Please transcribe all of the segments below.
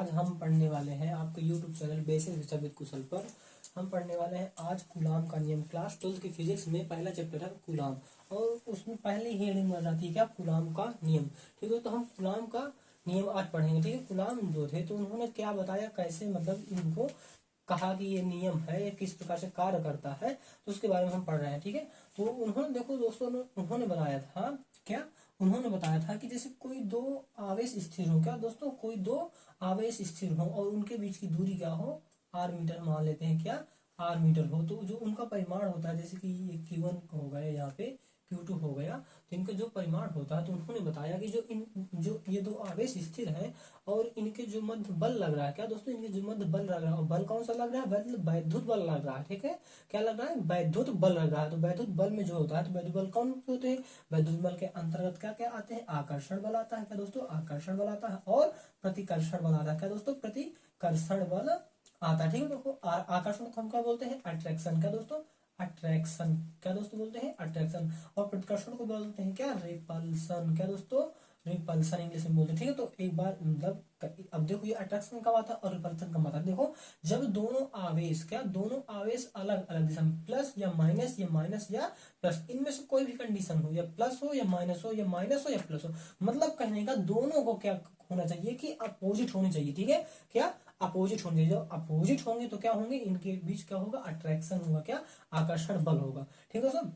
आज हम पढ़ने वाले हैं आपके YouTube चैनल बेसिक शिक्षा विद कुशल पर। हम पढ़ने वाले हैं आज कूलाम का नियम। क्लास 12 की फिजिक्स में पहला चैप्टर है कूलाम, और उसमें पहले ही हेडिंग आ जाती है क्या, कूलाम का नियम। ठीक है, तो हम कूलाम का नियम आज पढ़ेंगे। ठीक है, कूलाम जो थे तो उन्होंने क्या बताया, कैसे मतलब इनको कहा कि ये नियम है, ये किस प्रकार से कार्य करता है, तो उसके बारे में हम पढ़ रहे हैं। ठीक है, तो उन्होंने देखो दोस्तों, उन्होंने बताया था क्या, उन्होंने बताया था कि जैसे कोई दो आवेश स्थिर हो, क्या दोस्तों, कोई दो आवेश स्थिर हो और उनके बीच की दूरी क्या हो, आर मीटर मान लेते हैं, क्या आर मीटर हो, तो जो उनका परिमाण होता है, जैसे कि ये Q1 हो गया, यहाँ पे Q2 हो गया, तो इनका जो परिमाण होता है, तो उन्होंने बताया कि जो ये दो आवेश स्थिर हैं और इनके जो मध्य बल लग रहा है, क्या दोस्तों, इनके जो मध्य बल लग रहा है, और बल कौन सा लग रहा है, वैद्युत बल लग रहा है। ठीक है, क्या लग रहा है, वैद्युत बल लग रहा है। तो वैद्युत बल में जो होता है, तो वैद्युत बल कौन से होते हैं, वैद्युत बल के अंतर्गत क्या क्या आते हैं, आकर्षण बल आता है, क्या दोस्तों, आकर्षण बल आता है, और प्रतिकर्षण बल आता है, क्या दोस्तों, प्रतिकर्षण बल आता है। ठीक है, देखो आकर्षण को हम क्या बोलते हैं, अट्रैक्शन, क्या दोस्तों, अट्रैक्शन, क्या दोस्तों बोलते हैं, अट्रैक्शन, और प्रतिकर्षण को बोलते हैं क्या, रिपल्सन, क्या दोस्तों, रिपल्सन इंग्लिश में बोलते हैं। ठीक है, तो एक बार मतलब अब देखो ये अट्रैक्शन कब आता है और रिपल्सन कब आता है। देखो जब दोनों आवेश, क्या दोनों आवेश अलग अलग दिशा में, प्लस या माइनस या प्लस, इनमें से कोई भी कंडीशन हो, या प्लस हो या माइनस हो, या माइनस हो या प्लस हो, मतलब कहने का दोनों को क्या होना चाहिए कि अपोजिट होनी चाहिए। ठीक है, क्या अपोजिट होंगे, जब अपोजिट होंगे तो क्या होंगे, इनके बीच क्या होगा, अट्रैक्शन होगा, क्या आकर्षण बल होगा। ठीक है दोस्तों,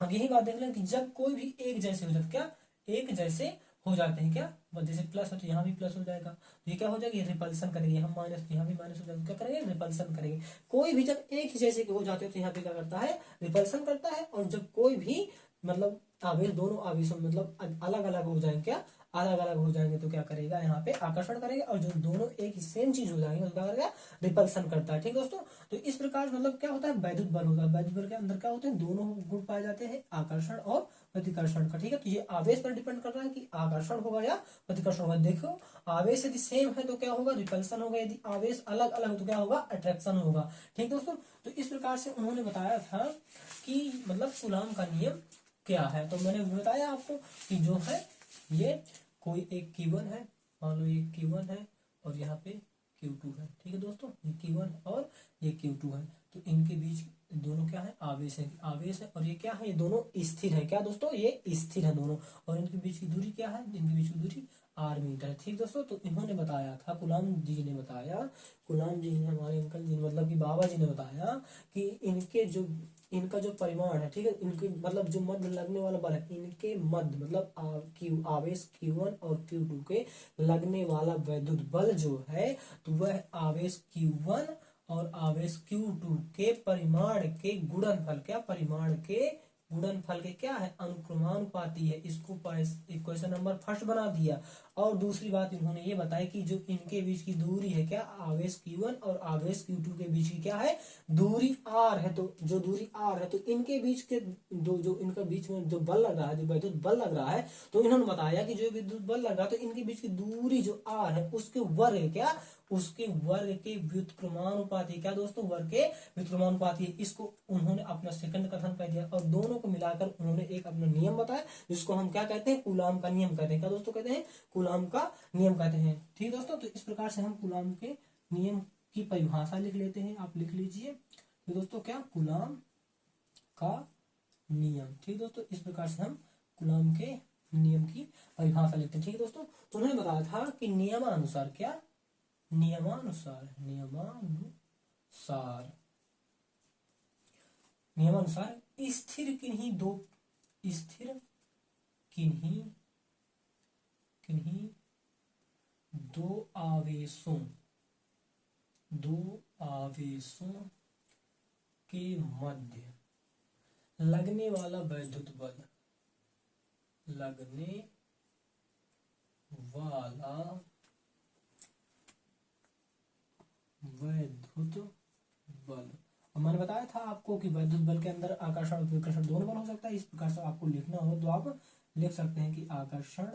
अब यही बात देख लें कि जब कोई भी एक जैसे हो जाते, क्या एक जैसे हो जाते हैं, क्या जैसे प्लस है तो यहाँ भी प्लस हो जाएगा, तो ये क्या हो जाएगा, रिपल्सन करेंगे, हम माइनस तो यहाँ भी माइनस हो जाएगा, क्या करेंगे, रिपल्सन करेंगे। कोई भी जब एक ही जैसे के हो जाते हैं तो यहाँ पे क्या करता है, रिपल्सन करता है, और जब कोई भी मतलब आवेश, दोनों आवेशों मतलब अलग अलग हो जाएंगे, क्या अलग अलग हो जाएंगे, तो क्या करेगा, यहाँ पे आकर्षण करेगा, और जो दोनों एक सेम चीज हो जाएंगे तो क्या करेगा, रिपल्सन करता है। ठीक दोस्तों, तो इस प्रकार मतलब क्या होता है, वैद्युत बल होता है। वैद्युत बल के अंदर क्या होते हैं, दोनों गुण पाए जाते हैं, आकर्षण और प्रतिकर्षण का। ठीक है, तो ये आवेश पर डिपेंड कर रहा है कि आकर्षण होगा या प्रतिकर्षण होगा। देखो आवेश यदि सेम है तो क्या होगा, रिपल्सन होगा, यदि आवेश अलग अलग हो तो क्या होगा, अट्रैक्शन होगा। ठीक दोस्तों, तो इस प्रकार से उन्होंने बताया था कि मतलब कूलाम का नियम क्या है। तो मैंने बताया आपको कि जो है ये कोई एक Q1 है, मान लो ये Q1 है और यहाँ पे Q2 है। ठीक है दोस्तों, ये Q1 और ये Q2 है, तो इनके बीच दोनों क्या है, आवेश है, आवेश है, और ये क्या है, ये दोनों स्थिर है, क्या दोस्तों, ये स्थिर है दोनों, और इनके बीच की दूरी क्या है, इनके बीच की दूरी आर मीटर है। ठीक दोस्तों, तो इन्होंने बताया था, कूलाम जी ने बताया, कूलाम जी ने, हमारे अंकल जी मतलब कि बाबा जी ने बताया कि इनका जो परिमाण है, ठीक है, इनके मतलब जो मध्य लगने वाला बल है, इनके मध्य मतलब आवेश Q1 और Q2 के लगने वाला वैद्युत बल जो है, तो वह आवेश Q1 और आवेश Q2 के परिमाण के गुणनफल, क्या परिमाण के गुणनफल के क्या है, अनुक्रमानुपाती है। इसको क्वेश्चन नंबर फर्स्ट बना दिया। और दूसरी बात इन्होंने ये बताई कि जो इनके बीच की दूरी है, क्या आवेश Q1 और आवेश Q2 के बीच की क्या है, दूरी r है, तो जो दूरी r है, तो इनके बीच के दो, जो इनका बीच में जो बल लग रहा है, जो विद्युत बल लग रहा है, तो इन्होंने बताया कि जो विद्युत बल लग रहा है, तो इनके बीच की दूरी जो r है, उसके वर्ग, क्या उसके वर्ग के व्युत्क्रमानुपाती, क्या दोस्तों, वर्ग के व्युत्क्रमानुपाती। इसको उन्होंने अपना सेकंड कथन कह दिया, और दोनों को मिलाकर उन्होंने एक अपना नियम बताया, जिसको हम क्या कहते हैं, कूलाम का नियम कहते हैं। क्या दोस्तों कहते हैं, कूलाम का नियम कहते हैं। ठीक दोस्तों, तो इस प्रकार से हम कूलाम के नियम की परिभाषा लिख लेते हैं, आप लिख लीजिए। तो दोस्तों क्या, कूलाम का नियम। ठीक दोस्तों, इस प्रकार से हम कूलाम के नियम की परिभाषा लिखते हैं। ठीक है दोस्तों, तो उन्होंने बताया था कि नियमानुसार, क्या नियमानुसार स्थिर किन्हीं दो आवेशों के मध्य लगने वाला वैद्युत बल, और मैंने बताया था आपको कि वैद्युत बल के अंदर आकर्षण और प्रतिकर्षण दोनों बल हो सकता है। इस प्रकार से आपको लिखना हो तो आप लिख सकते हैं कि आकर्षण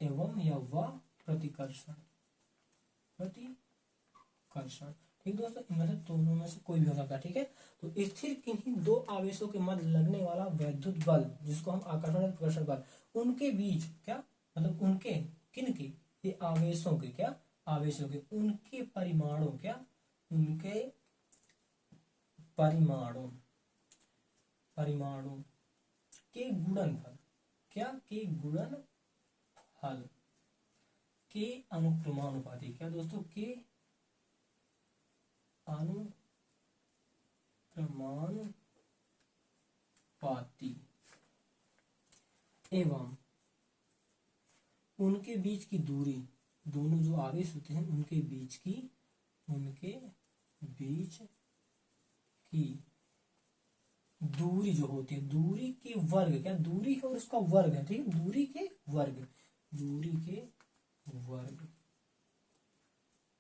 एवं या व प्रतिकर्षण। ठीक दोस्तों, इनमें से दोनों में से कोई भी हो सकता है। ठीक है, तो स्थिर किन्हीं दो आवेशों के मध्य लगने वाला वैद्युत बल, जिसको हम आकर्षण और प्रतिकर्षण बल, उनके बीच क्या मतलब उनके किनके, ये आवेशों के, क्या आवेशों के उनके परिमाणों, क्या उनके परिमाणों परिमाणों के गुणनफल, क्या के गुणनफल के अनुक्रमानुपाती, क्या दोस्तों के अनुक्रमानुपाती एवं उनके बीच की दूरी, दोनों जो आवेश होते हैं उनके बीच की दूरी जो होती है, दूरी के वर्ग, क्या दूरी है और उसका वर्ग है, ठीक है, दूरी के वर्ग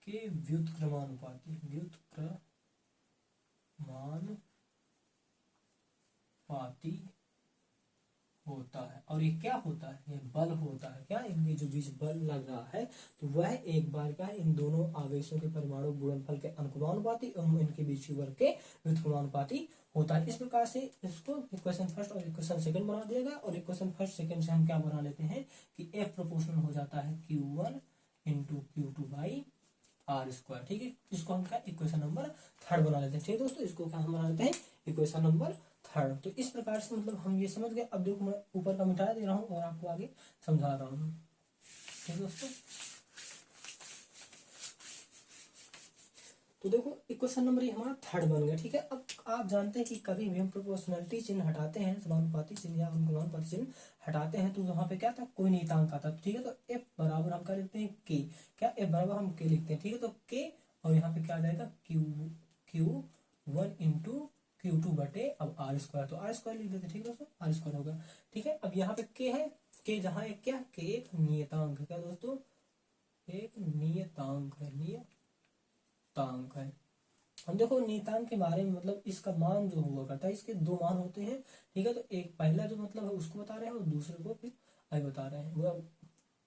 के व्युत्क्रमानुपाती होता है। और ये क्या होता है, ये बल होता है, क्या इनके जो बीच बल लग रहा है तो वह एक बार का इन दोनों आवेशों के परमाणु गुणनफल के अनुक्रमानुपाती एवं इनके बीच के वर्ग के व्युत्क्रमानुपाती होता है। इस प्रकार से इसको इक्वेशन फर्स्ट और इक्वेशन सेकंड बना दिया गया। और इक्वेशन फर्स्ट सेकंड से हम क्या बना लेते हैं कि F प्रोपोर्शनल हो जाता है Q1 into Q2 by are square, ठीक है। इसको हम क्या इक्वेशन नंबर थर्ड बना लेते हैं, ठीक है दोस्तों, इसको क्या हम बना लेते हैं इक्वेशन नंबर थर्ड। तो इस प्रकार से मतलब हम ये समझ गए। अब देखो मैं ऊपर का मिटा दे रहा हूँ और आपको आगे समझा रहा हूँ, ठीक है दोस्तों। तो देखो इक्वेशन नंबर ये हमारा थर्ड बन गया, ठीक है। अब आप जानते हैं कि कभी भी हम प्रोपोर्शनलिटी चिन्ह हटाते हैं, समानुपाती चिन्ह या अनुक्रमानुपाती चिन्ह हटाते हैं तो वहां पे क्या था, कोई नियतांक आता, ठीक है। तो F बराबर हम क्या लिखते हैं K, क्या F बराबर हम K लिखते हैं, ठीक है। तो K और यहाँ पे क्या आ जाएगा Q1 इंटू Q2 बटे अब आर स्क्वायर, तो आर स्क्वायर लिख देते हैं, ठीक है दोस्तों, आर स्क्वायर होगा, ठीक है। अब यहाँ पे K है, K जहाँ एक क्या K एक नियतांक है, क्या दोस्तों, एक नियतांक है। हम देखो नियतांक के बारे में मतलब इसका मान जो हुआ करता है, इसके दो मान होते हैं, ठीक है। तो एक पहला जो मतलब है उसको बता रहे हैं और दूसरे को फिर आगे बता रहे हैं। वो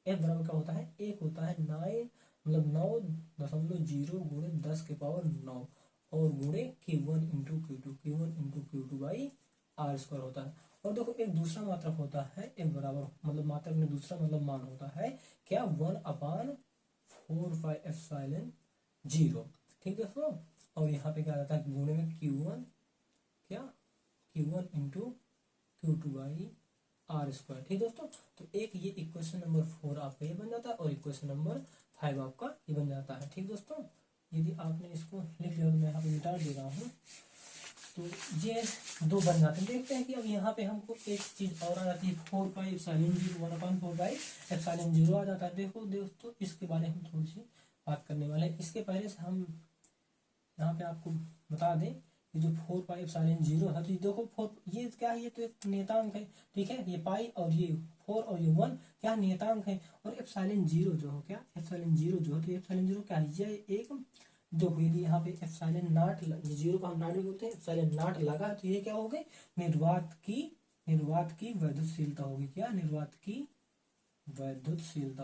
F बराबर क्या होता है, एक होता है 9.0 गुणे 10 के पावर 9 और गुणे Q1 into Q2 by are square होता है। और देखो एक दूसरा मात्रक होता है F बराबर मतलब मात्रक में दूसरा मतलब मान होता है क्या 1/4πε0, ठीक दोस्तों। और यहाँ पे क्या आता है गुणे में Q1 into Q2 by are square, ठीक दोस्तों। तो एक ये इक्वेशन नंबर 4 आपका ये बन जाता है और इक्वेशन नंबर 5 आपका ये बन जाता है, ठीक दोस्तों। यदि आपने इसको लिख लिया तो मैं यहाँ पे मिटा दे रहा हूँ, तो ये दो बन जाते हैं। देखते हैं कि अब यहाँ पे हमको एक चीज और आ जाती है 4πε0 1/4πε0 आ जाता है। देखो दोस्तों इसके बारे में हम थोड़ी सी बात करने वाले हैं। इसके पहले से हम यहाँ पे आपको बता दें कि जो 4πε0 है, तो देखो 4 ये क्या है, ये तो एक नियतांक है, ठीक है। ये पाई और ये 4 और ये 1 क्या नियतांक है। और ε0 जो हो क्या ε0 जो है, तो ε0 क्या है, ये एक देखो यदि यहाँ पे एप्सिलॉन नॉट, जीरो को हम नॉट भी बोलते हैं, एप्सिलॉन नॉट लगा तो ये क्या हो गई, निर्वात की वैद्युतशीलता होगी, क्या निर्वात की वैद्युतशीलता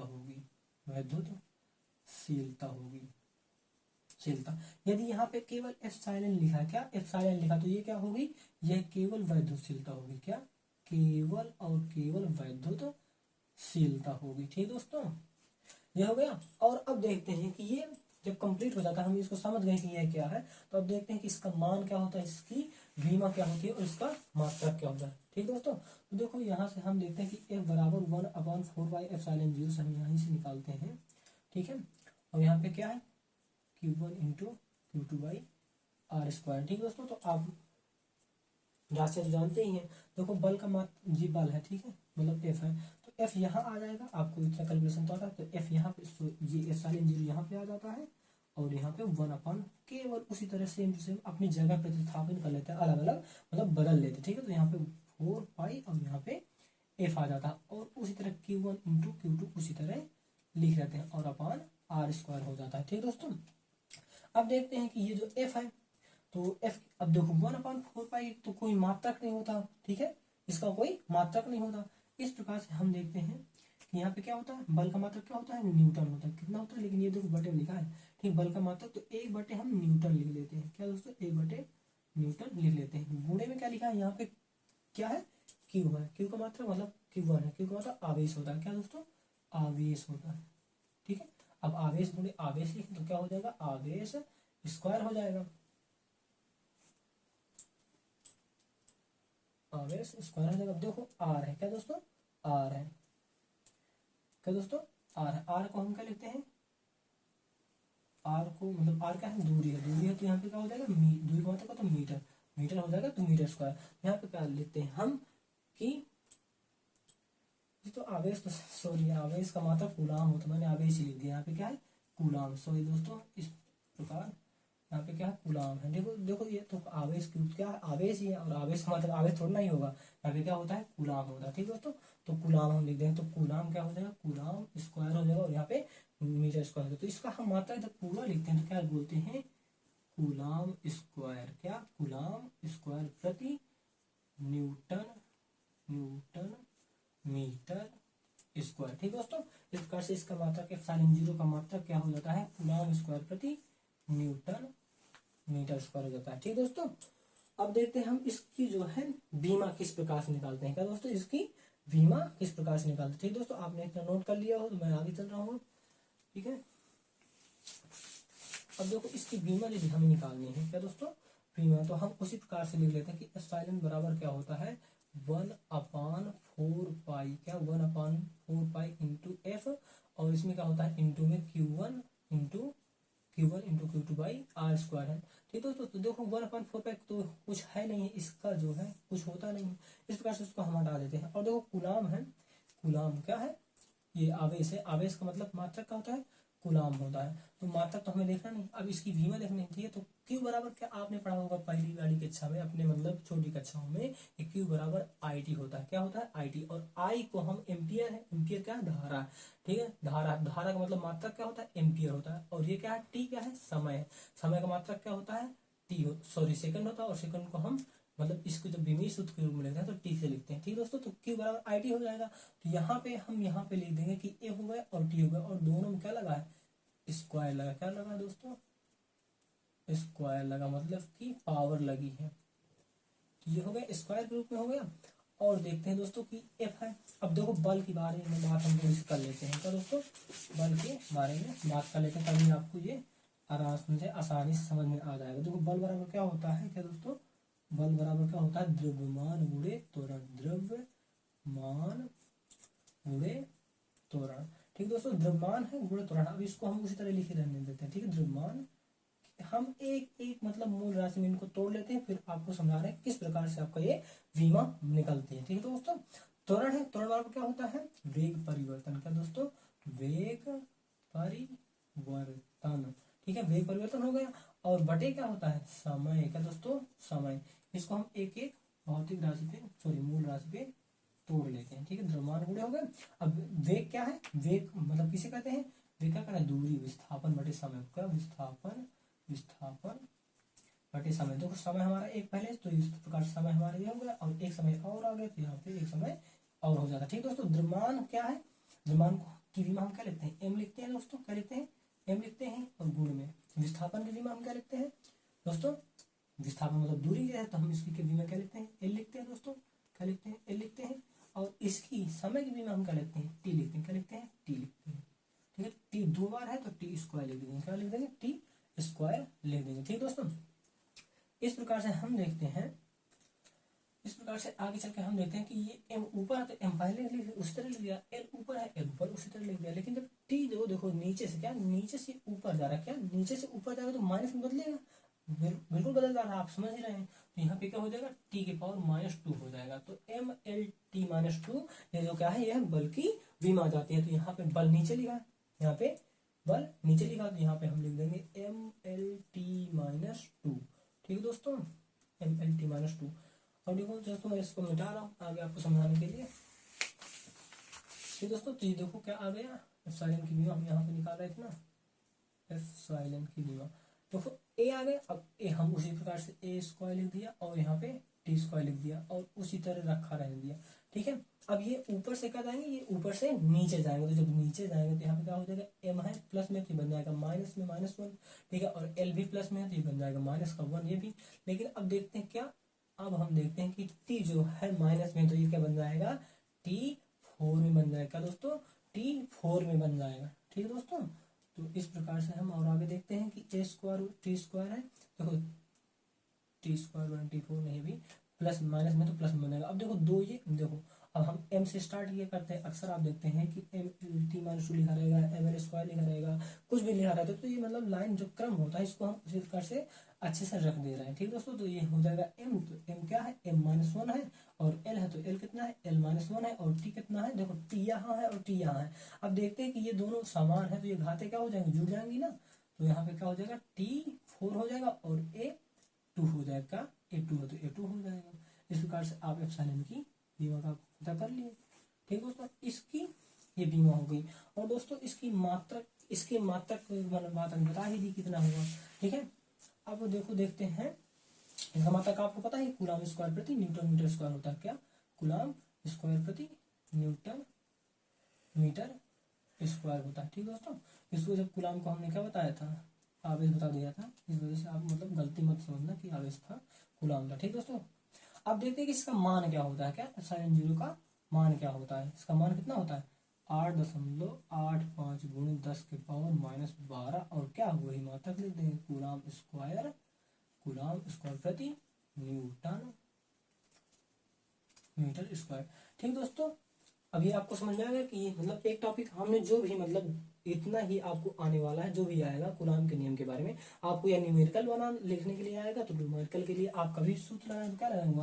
होगी शीलता। यदि यहाँ पे केवल एप्सिलॉन लिखा है, क्या एप्सिलॉन लिखा, तो ये क्या होगी, यह केवल वैद्युतशीलता होगी, क्या केवल और केवल वैद्युतशीलता होगी, ठीक दोस्तों। ये हो गया। और अब देखते हैं कि ये जब कंप्लीट हो जाता है, हम इसको समझ गए कि ये क्या है, तो अब देखते हैं कि इसका मान क्या होता है, इसकी भीमा क्या होती है और इसका मात्रक क्या होता है, ठीक दोस्तों। तो देखो यहाँ से हम देखते हैं कि F बराबर 1/4πε0 से हम यहीं से निकालते हैं, ठीक है। और यहाँ पे क्या है Q1 into Q2 by are square, ठीक दोस्तों। तो आप राशि तो जानते ही हैं, देखो बल का मात्र जी बल है, ठीक है, मतलब F है, तो F यहाँ आ जाएगा, आपको इतना कैलकुलेशन तो आता है, तो F यहाँ पे ये ε0 यहाँ पे आ जाता है और यहाँ पे 1/, केवल उसी तरह सेम टू सेम अपनी जगह प्रतिस्थापन कर लेते हैं, अलग अलग मतलब बदल लेते हैं, ठीक है। तो यहाँ पे 4π और यहाँ पे F आ जाता है और उसी तरह Q1 इंटू Q2 उसी तरह लिख लेते हैं और अपान आर स्क्वायर हो जाता है, ठीक दोस्तों। अब देखते हैं कि ये जो F है, तो F अब देखो 1/4π तो कोई मात्रक नहीं होता, ठीक है, इसका कोई मात्रक नहीं होता। इस प्रकार से हम देखते हैं कि यहाँ पे क्या होता है, बल का मात्रक क्या होता है, न्यूटन होता है, कितना होता है, लेकिन ये देखो बटे में लिखा है, ठीक, बल का मात्रक तो 1/, हम न्यूटन लिख लेते हैं, क्या दोस्तों 1/, न्यूटन लिख लेते हैं। गुणे में क्या लिखा है, यहाँ पे क्या है Q है, Q का मात्रक मतलब Q1 है, Q का मतलब आवेश होता है, क्या दोस्तों आवेश होता है, ठीक है। अब आवेश गुणे आवेश लिखें तो क्या हो जाएगा, आवेश स्क्वायर हो जाएगा, आवेश स्क्वायर हो जाएगा। देखो आर है क्या दोस्तों, आर है क्या दोस्तों, आर है। आर को हम क्या लिखते हैं, आर को मतलब आर क्या है, दूरी है, दूरी है तो यहाँ पे क्या हो जाएगा, दूरी का मतलब क्या, तो मीटर, मीटर हो जाएगा तो मीटर स्क्वायर। यहाँ पे क्या लिखते हैं हम कि तो आवेश तो सॉरी आवेश का मात्रा कूलाम हो, तो मैंने आवेश ही लिख दिया, यहाँ पे क्या है कूलाम। सॉरी दोस्तों, इस प्रकार यहाँ पे क्या है कूलाम है। देखो देखो ये तो आवेश की क्या है, आवेश ही है, और आवेश का मतलब आवेश थोड़ा ही होगा, यहाँ पे क्या होता है कूलाम होता है। ठीक है दोस्तों, तो कूलाम हम लिख देंगे, तो कूलाम क्या हो जाएगा, कूलाम स्क्वायर हो जाएगा, और यहाँ पे मीटर स्क्वायर हो जाएगा। तो इसका हम मात्रा जब पूरा लिखते हैं तो क्या बोलते हैं, कूलाम स्क्वायर, क्या कूलाम स्क्वायर प्रति न्यूटन, न्यूटन मीटर स्क्वायर। ठीक है दोस्तों, इस प्रकार से इसका मात्रा के साइन जीरो का मात्रा क्या हो जाता है, कूलाम स्क्वायर प्रति न्यूटन मीटर स्क्वायर हो जाता है। ठीक है दोस्तों, अब देखते हैं हम इसकी जो है बीमा किस प्रकार से निकालते हैं। क्या दोस्तों, इसकी बीमा किस प्रकार से निकालते हैं। ठीक दोस्तों, आपने इतना नोट कर लिया हो तो मैं आगे चल रहा हूँ। ठीक है, अब देखो इसकी बीमा यदि हमें निकालनी है, क्या दोस्तों बीमा, तो हम उसी प्रकार से लिख लेते हैं कि एप्सिलॉन बराबर क्या होता है, 1/4 पाई, क्या 1/4 पाई इंटू एफ, और इसमें क्या होता है इंटू में Q1 into Q2 by are square है। ठीक दोस्तों, तो देखो 1/4 पाई तो कुछ है नहीं, इसका जो है कुछ होता नहीं, इस प्रकार से उसको हम हटा देते हैं। और देखो कूलाम है, कूलाम क्या है, ये आवेश है, आवेश का मतलब मात्रक का होता है कूलाम होता है, तो मात्रक तो हमें देखना नहीं, अब इसकी बीमा देखनी थी। तो Q बराबर क्या आपने पढ़ा होगा पहली वाली कक्षा में अपने मतलब छोटी कक्षाओं में, Q बराबर IT होता है, क्या होता है IT, और I को हम एम्पियर है, एम्पियर क्या है धारा है। ठीक है, धारा, धारा का मतलब मात्रक क्या होता है एम्पियर होता है, और ये क्या है T क्या है समय है, समय का मात्रक क्या होता है T सॉरी सेकंड होता है, और सेकंड को हम मतलब इसको जब विमीय सूत्र के रूप में लेते हैं तो T से लिखते हैं। ठीक दोस्तों, तो Q बराबर IT हो जाएगा, तो यहाँ पे हम यहाँ पे लिख देंगे कि A हो गया और T हो गया, और दोनों में क्या लगा है स्क्वायर लगा, क्या लगा दोस्तों स्क्वायर लगा, मतलब कि पावर लगी है, तो ये हो गया स्क्वायर के रूप में हो गया। और देखते हैं दोस्तों कि F है। अब देखो बल के बारे में बात हम थोड़ी सी कर लेते हैं, क्या दोस्तों बल के बारे में बात कर लेते हैं, तभी आपको ये आराम से आसानी से समझ में आ जाएगा। देखो बल बराबर क्या होता है, क्या दोस्तों बल बराबर क्या होता है, द्रव्यमान गुणे त्वरण, द्रव्यमान गुणे त्वरण। ठीक दोस्तों, द्रव्यमान है गुणे त्वरण, अब इसको हम उसी तरह लिखे रहने देते हैं। ठीक है, द्रव्यमान हम एक एक मतलब मूल राशि में इनको तोड़ लेते हैं, फिर आपको समझा रहे हैं किस प्रकार से आपका ये बीमा निकलती है। ठीक है दोस्तों, त्वरण है, त्वरण बराबर क्या होता है वेग परिवर्तन, क्या दोस्तों वेग परिवर्तन। ठीक है, वेग परिवर्तन हो गया, और बटे क्या होता है समय, क्या दोस्तों समय, इसको हम एक एक भौतिक राशि पे सॉरी मूल राशि पे तोड़ लेते हैं। ठीक है, द्रव्यमान गुणे हो गए। अब वेग क्या है, वेग मतलब किसे कहते हैं, वेग क्या कहना है दूरी, विस्थापन बटे समय, क्या विस्थापन, विस्थापन बटे समय। देखो समय हमारा एक पहले, तो इस प्रकार समय हमारा ये हो गया, और एक समय और आ गया, तो यहाँ पे एक समय और हो जाता है। ठीक दोस्तों, द्रव्यमान क्या है, द्रव्यमान की बीमा हम क्या लिखते हैं एम लिखते हैं दोस्तों, क्या लिखते हैं एम लिखते हैं, और गुण में विस्थापन की बीमा हम क्या लिखते हैं दोस्तों, विस्थापन मतलब दूरी है, तो हम इसकी की बीमा क्या लिखते हैं एल लिखते हैं दोस्तों, क्या लिखते हैं एल लिखते हैं, और इसकी समय की बीमा हम क्या लिखते हैं टी लिखते हैं, क्या लिखते हैं टी लिखते हैं। ठीक है, टी दो बार है तो टी स्क्वायर लिख देंगे, क्या लिख देंगे टी स्क्वायर लिख देंगे। ठीक दोस्तों, इस प्रकार से हम देखते हैं, इस प्रकार से आगे चल के हम देखते हैं कि ये एम ऊपर है तो एम पहले लिख उस तरह लिख दिया, एल ऊपर है एल ऊपर उसी तरह लिख दिया, लेकिन जब टी जो देखो नीचे से क्या नीचे से ऊपर जा रहा है, क्या नीचे से ऊपर जाएगा तो माइनस में बदलेगा, बिल्कुल बदल जा रहा है, आप समझ ही रहे हैं। तो यहाँ पे क्या हो जाएगा टी के पावर -2 हो जाएगा, तो एम एल टी -2 ये जो क्या है यह बल की बीमा आ जाती है। तो यहाँ पे बल नीचे लिखा, यहाँ पे बल नीचे लिखा, तो यहाँ पे हम लिख देंगे एम एल टी -2। ठीक है दोस्तों, एम एल टी -2। और देखो दोस्तों मैं इसको मिटा रहा हूँ आगे आपको समझाने के लिए। ठीक दोस्तों, तो ये देखो क्या आ गया, एप्सिलॉन की बीमा हम यहाँ पे निकाल रहे थे ना, एप्सिलॉन की बीमा देखो ए आ गया। अब ए हम उसी प्रकार से ए स्क्वायर लिख दिया, और यहाँ पे टी स्क्वायर लिख दिया, और उसी तरह रखा रहने दिया। ठीक है, अब ये ऊपर से क्या जाएंगे, ये ऊपर से नीचे जाएंगे, तो जब नीचे जाएंगे तो यहाँ पे क्या हो जाएगा एम है प्लस में, तो ये बन जाएगा माइनस में -1। ठीक है, और एल भी प्लस में है तो ये बन जाएगा -1 ये भी। लेकिन अब देखते हैं क्या, अब हम देखते हैं कि टी जो है माइनस में, तो ये क्या बन जाएगा T4 में बन जाएगा, क्या दोस्तों T4 में बन जाएगा। ठीक है दोस्तों, तो इस प्रकार से हम और आगे देखते हैं कि ए स्क्वायर टी स्क्वायर है, देखो टी स्क्वायर 24 नहीं भी प्लस माइनस में तो प्लस में बनेगा। अब देखो दो ये देखो, अब हम एम से स्टार्ट ये करते हैं, अक्सर आप देखते हैं कि एम टी माइनस टू लिखा रहेगा, एम एल स्क्वायर लिखा रहेगा, कुछ भी लिखा रहता है, तो ये मतलब लाइन जो क्रम होता है इसको हम उसी प्रकार से अच्छे से रख दे रहे हैं। ठीक दोस्तों, तो ये हो जाएगा एम, तो एम क्या है, एम माइनस वन है, और एल है तो एल कितना है, एल माइनस वन है, और टी कितना है, देखो टी यहाँ है और टी यहाँ है। अब देखते हैं कि ये दोनों समान है तो ये घाते क्या हो जाएंगे, जुड़ जाएंगी ना, तो यहाँ पे क्या हो जाएगा, टी फोर हो जाएगा और ए टू हो जाएगा, ए टू है तो ए टू हो जाएगा। इस प्रकार से आप एप्सिलॉन की बीमा का पता कर लिए। ठीक दोस्तों, इसकी ये बीमा हो गई। और दोस्तों इसकी मात्रक, इसके मात्रक बात हमने बता ही दी कितना हुआ। ठीक है, अब देखो देखते हैं इसका मात्रक आपको पता है कूलाम स्क्वायर प्रति न्यूटन मीटर स्क्वायर होता है। क्या, कूलाम स्क्वायर प्रति न्यूटन मीटर स्क्वायर होता है। ठीक दोस्तों, इसको जब कूलाम को हमने क्या बताया था, आवेश बता दिया था, इस वजह से आप मतलब गलती मत समझना कि आवेश था, कूलाम था। ठीक दोस्तों, अब देखते हैं कि इसका मान क्या होता है, क्या साइन जीरो का मान क्या होता है। इसका मान कितना होता है, 8.85 गुणित 10 के पावर माइनस 12, और क्या वही मात्रक लिख देंगे कूलाम स्क्वायर प्रति न्यूटन मीटर स्क्वायर। ठीक दोस्तों, अभी आपको समझ में आएगा कि मतलब एक टॉपिक हमने जो भी मतलब इतना ही आपको आने वाला है, जो भी आएगा कूलाम के नियम के बारे में आपको, या न्यूमेरिकल बना लिखने के लिए आएगा तो न्यूमेरिकल के लिए आप कभी सूत्र लगाएंगे तो क्या लगाएंगे,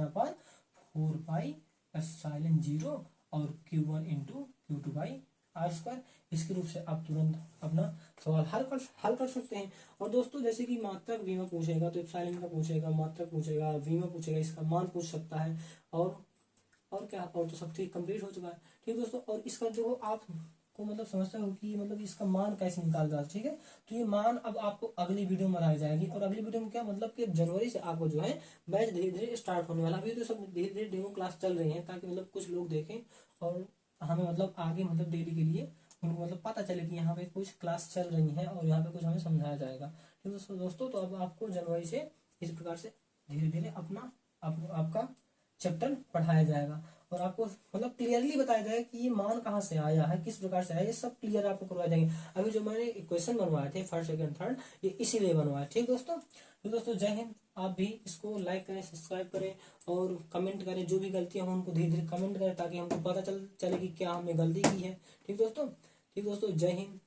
1/4πε0 और Q1 into Q2 by are square. इसके रूप से आप तुरंत अपना सवाल हल कर सकते हैं। और दोस्तों जैसे कि मात्रक बीमा पूछेगा तो एप्सिलॉन का पूछेगा, मात्रक पूछेगा, बीमा पूछेगा, इसका मान पूछ सकता है, और क्या, और तो सब ठीक कंप्लीट हो चुका है। ठीक दोस्तों, और इसका जो आपको मतलब समझते हो कि मतलब इसका मान कैसे निकालता है। ठीक है, तो ये मान अब आपको अगली वीडियो में बताई जाएगी। और अगली वीडियो में क्या मतलब कि जनवरी से आपको जो है बैच धीरे धीरे स्टार्ट होने वाला। अभी तो सब धीरे धीरे डेमो क्लास चल रही है ताकि मतलब कुछ लोग देखें और हमें मतलब आगे मतलब डेली के लिए उनको मतलब पता चले कि यहाँ पे कुछ क्लास चल रही है और यहाँ पे कुछ हमें समझाया जाएगा। ठीक दोस्तों, तो अब आपको जनवरी से इस प्रकार से धीरे धीरे अपना आपका चैप्टर पढ़ाया जाएगा और आपको मतलब क्लियरली बताया जाएगा कि ये मान कहाँ से आया है, किस प्रकार से आया, ये सब क्लियर आपको करवाए जाएंगे। अभी जो मैंने क्वेश्चन बनवाए थे फर्स्ट सेकंड थर्ड, ये इसीलिए बनवाए। ठीक दोस्तों, तो दोस्तों जय हिंद। आप भी इसको लाइक करें, सब्सक्राइब करें और कमेंट करें, जो भी गलतियां हों उनको धीरे धीरे कमेंट करें ताकि हमको पता चले कि क्या हमने गलती की है। ठीक दोस्तों, जय हिंद।